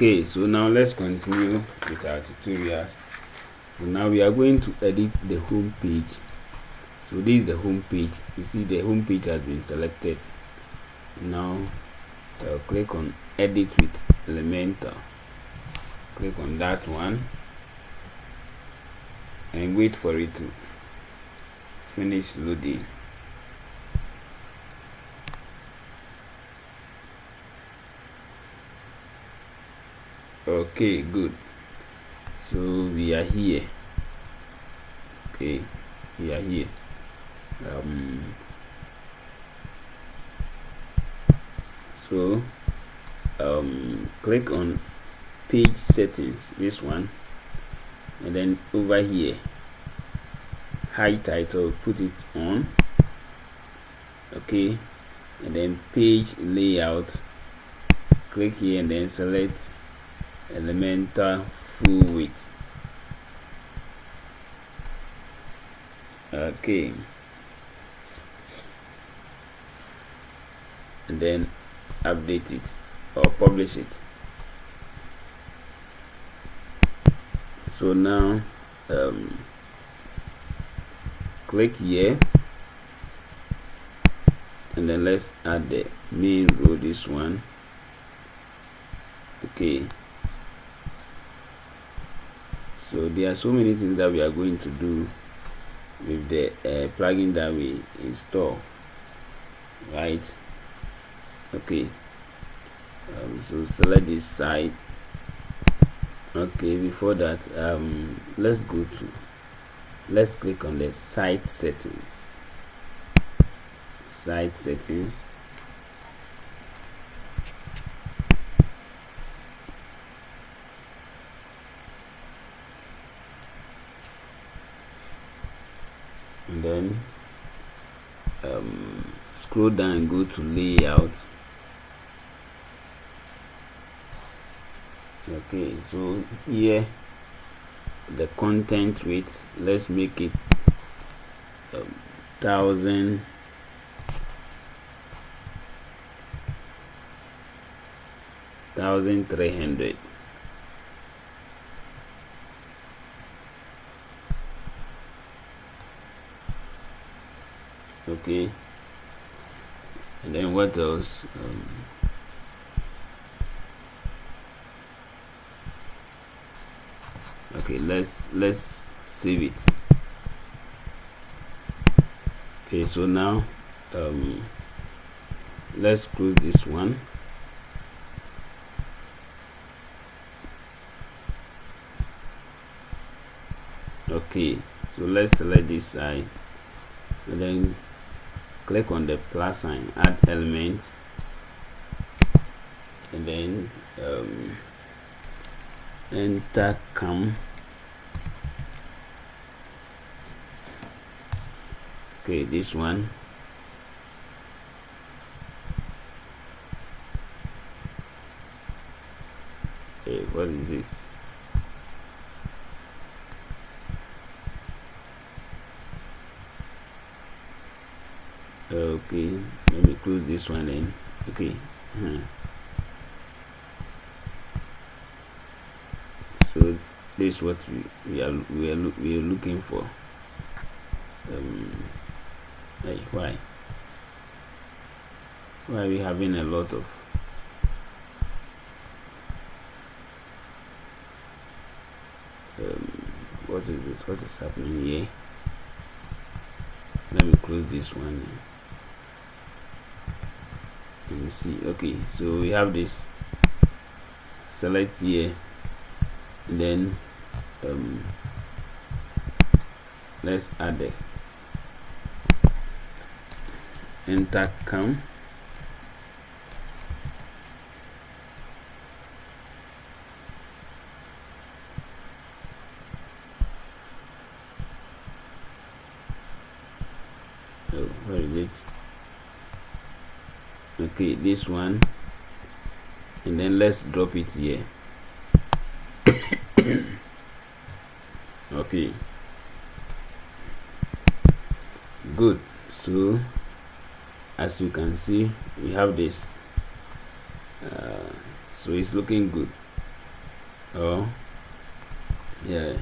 Okay, so now let's continue with our tutorial. So now we are going to edit the home page. So this is the home page. You see the home page has been selected. Now click on edit with Elementor. Click on that one and wait for it to finish loading. Okay, good. So we are here. Okay, we are here. Click on page settings, this one, and then over here, hide title, put it on. Okay, and then page layout, click here and then select Elementor full width. Okay, and then update it or publish it. So now click here and then let's add the main row, this one. Okay, so there are so many things that we are going to do with the plugin that we install, right? Okay, so select this side. Okay, before that, let's click on the site settings. Site settings. And then scroll down and go to layout. Okay, so here the content width, let's make it 1300. Okay, and then what else? Okay, let's save it. Okay, so now let's close this one. Okay, so let's select this side and then click on the plus sign, add element, and then enter come. Okay, this one. Okay, what is this? Okay, let me close this one then. Okay, so this is what we are looking for. Hey, why are we having a lot of what is this? What is happening here? Let me close this one. You see, okay, so we have this. Select here, and then let's add the enter come. Oh, where is it? Okay, this one, and then let's drop it here. Okay, good. So as you can see, we have this, so it's looking good. Oh yeah,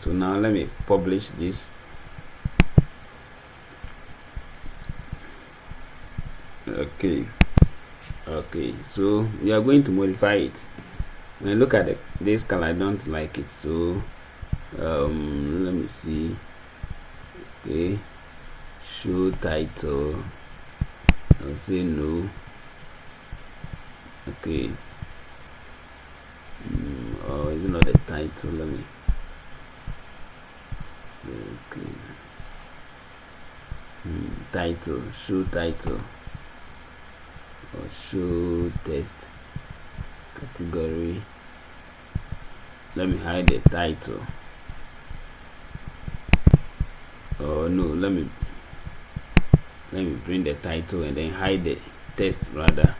so now let me publish this. Okay, so we are going to modify it. When I look at this color, I don't like it, so let me see. Okay, show title, I'll say no. Okay, oh, is it not the title? Let me, okay, title, show title, or show text category. Let me hide the title. Oh no, let me bring the title and then hide the text, rather.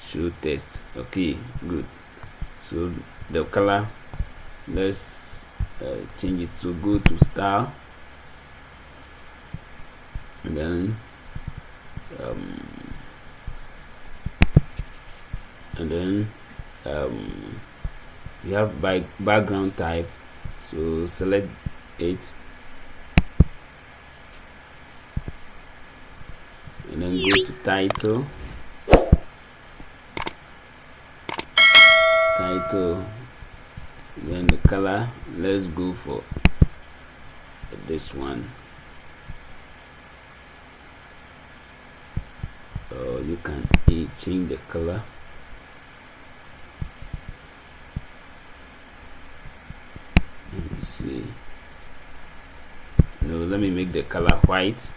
Show text. Okay, good. So the color, let's change it. So go to style, and then you have background type, so select it and then go to title, then the color, let's go for this one. You can change the color. Let me see. No, let me make the color white.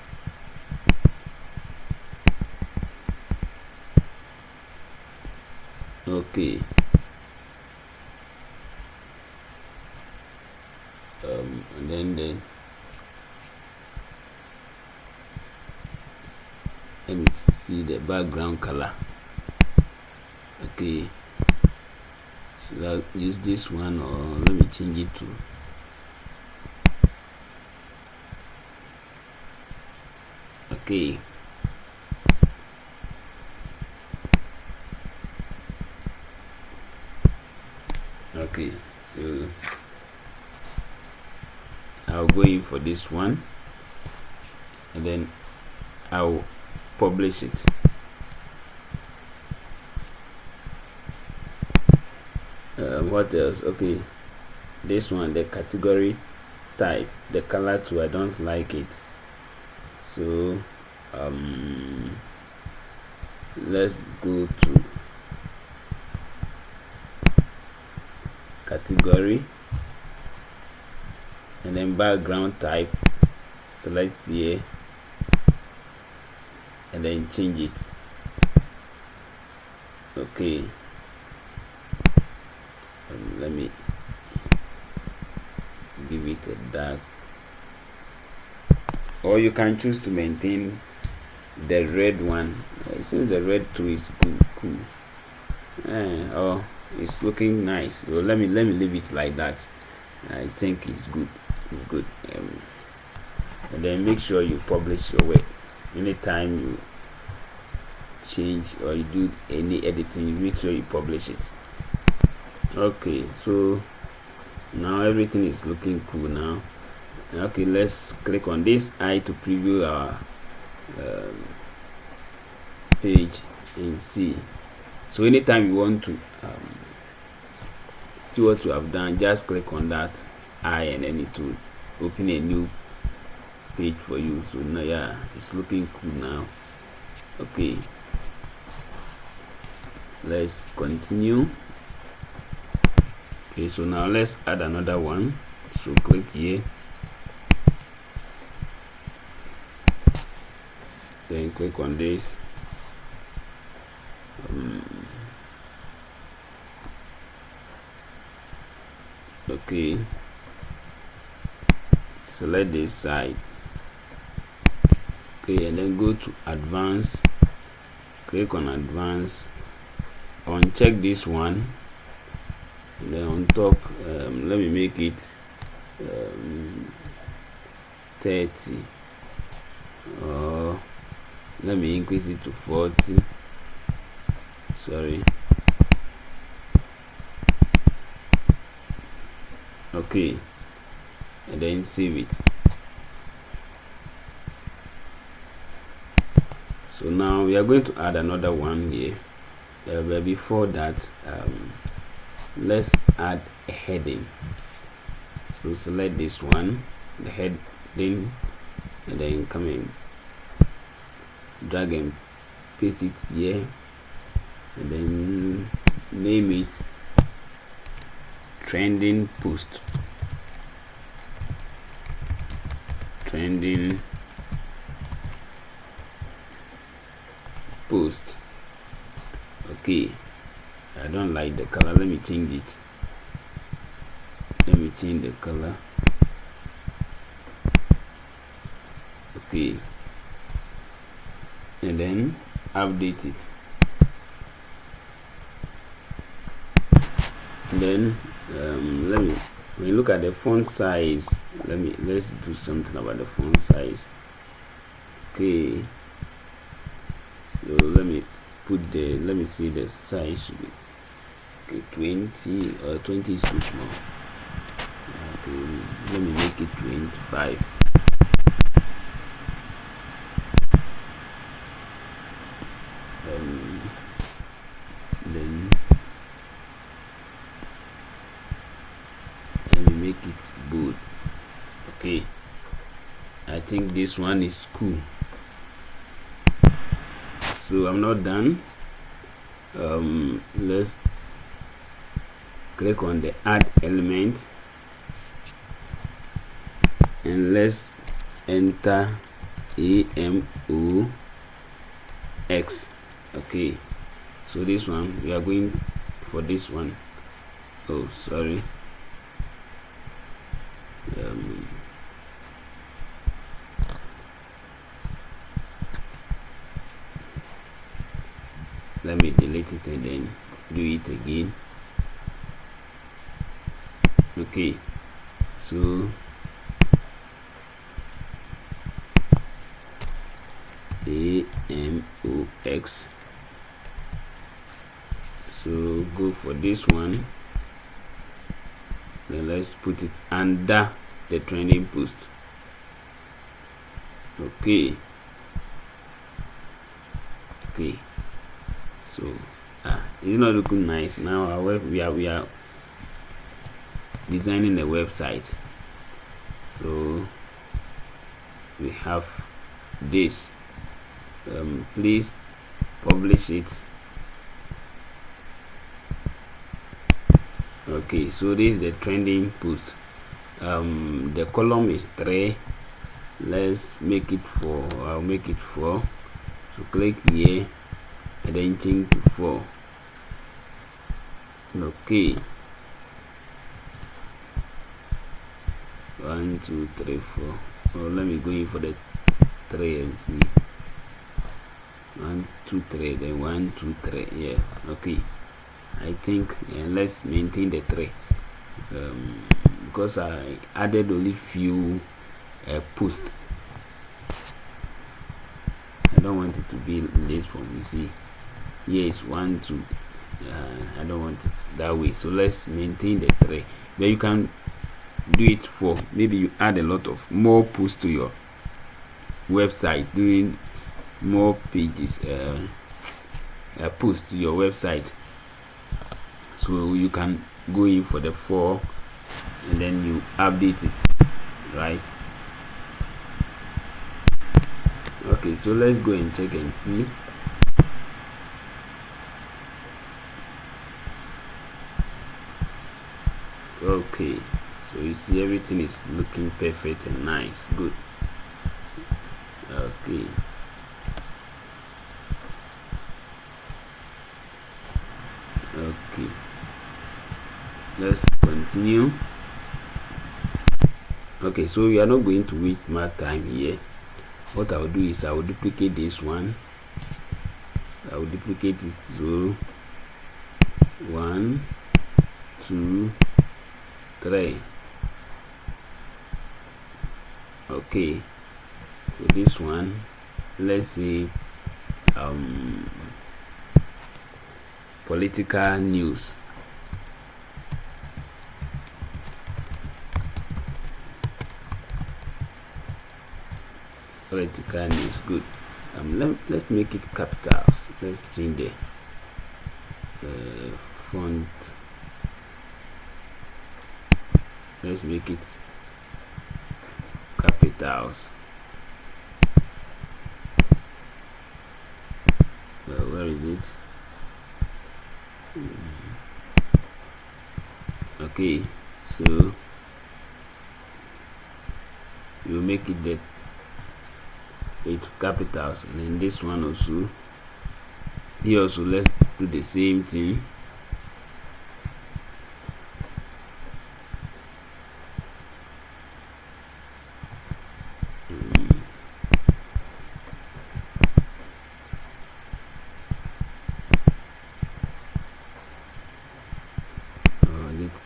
Okay. And then let me see the background color. Okay, should I use this one, or let me change it to okay. Okay, so I'll go in for this one and then I'll publish it. What else? Okay, this one, the category type, the color too, I don't like it, so let's go to category and then background type, select here and then change it. Okay, let me give it a dark, or you can choose to maintain the red one. Since the red too is cool. Oh, it's looking nice. So let me leave it like that. I think it's good. And then make sure you publish your work. Anytime you change or you do any editing, make sure you publish it. Okay, so now everything is looking cool now. Okay, let's click on this eye to preview our page and see. So anytime you want to see what you have done, just click on that eye and then it will open a new page for you. So now, yeah, it's looking cool now. Okay, let's continue. Okay, so now let's add another one. So click here, then click on this. Okay, select this side. Okay, and then go to advanced, click on advanced, uncheck this one, and then on top let me make it 30, or let me increase it to 40. Sorry, Okay, and then save it. So now we are going to add another one here, but before that, let's add a heading. So select this one, the heading, and then come in, drag and paste it here, and then name it trending post. Trending post. Okay, I don't like the color. Let me change it. Let me change the color. Okay, and then update it. And then when you look at the font size, let's do something about the font size. Okay, so let me see, the size should be okay, 20 or 20 is too small. Okay, let me make it 25. Then let me make it bold. Okay, I think this one is cool. So I'm not done. Let's click on the add element and let's enter AMOX. Okay, so this one, we are going for this one. Oh, sorry. Let me delete it and then do it again. Okay, so AMOX. So go for this one, then let's put it under the trending post. Okay, so it's not looking nice now. Our we are designing a website, so we have this. Please publish it. Okay, so this is the trending post. The column is 3. Let's make it 4. I'll make it 4. So click here and then change to 4. Okay, 1 2 3 4. Oh, let me go in for the 3 and see. 1 2 3, then 1 2 3. Yeah, okay, I think let's maintain the 3 because I added only few posts. I don't want it to be in this form. You see, here is 1 2. I don't want it that way, so let's maintain the 3. But you can do it for maybe you add a lot of more posts to your website, doing more pages, post to your website. So you can go in for the 4 and then you update it, right? Okay, so let's go and check and see. Okay, so you see everything is looking perfect and nice. Good. Okay, let's continue. Okay, so we are not going to waste more time here. What I will do is I will duplicate this one. I will duplicate this to 1 2 3. Okay, so this one, let's say political news. political news. Good. Let's make it capitals. Let's change the font. Let's make it capitals. Where is it? Okay, so you make it that with capitals, and then this one also. Here also, let's do the same thing.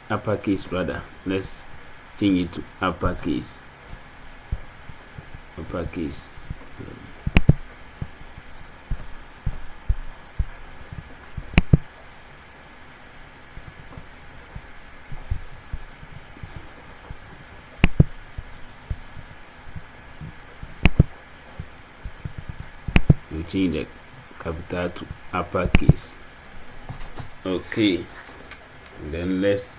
Uppercase rather. Let's change it to uppercase. Uppercase. We change the capital to uppercase. Okay, and then let's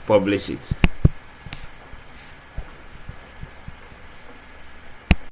publish it.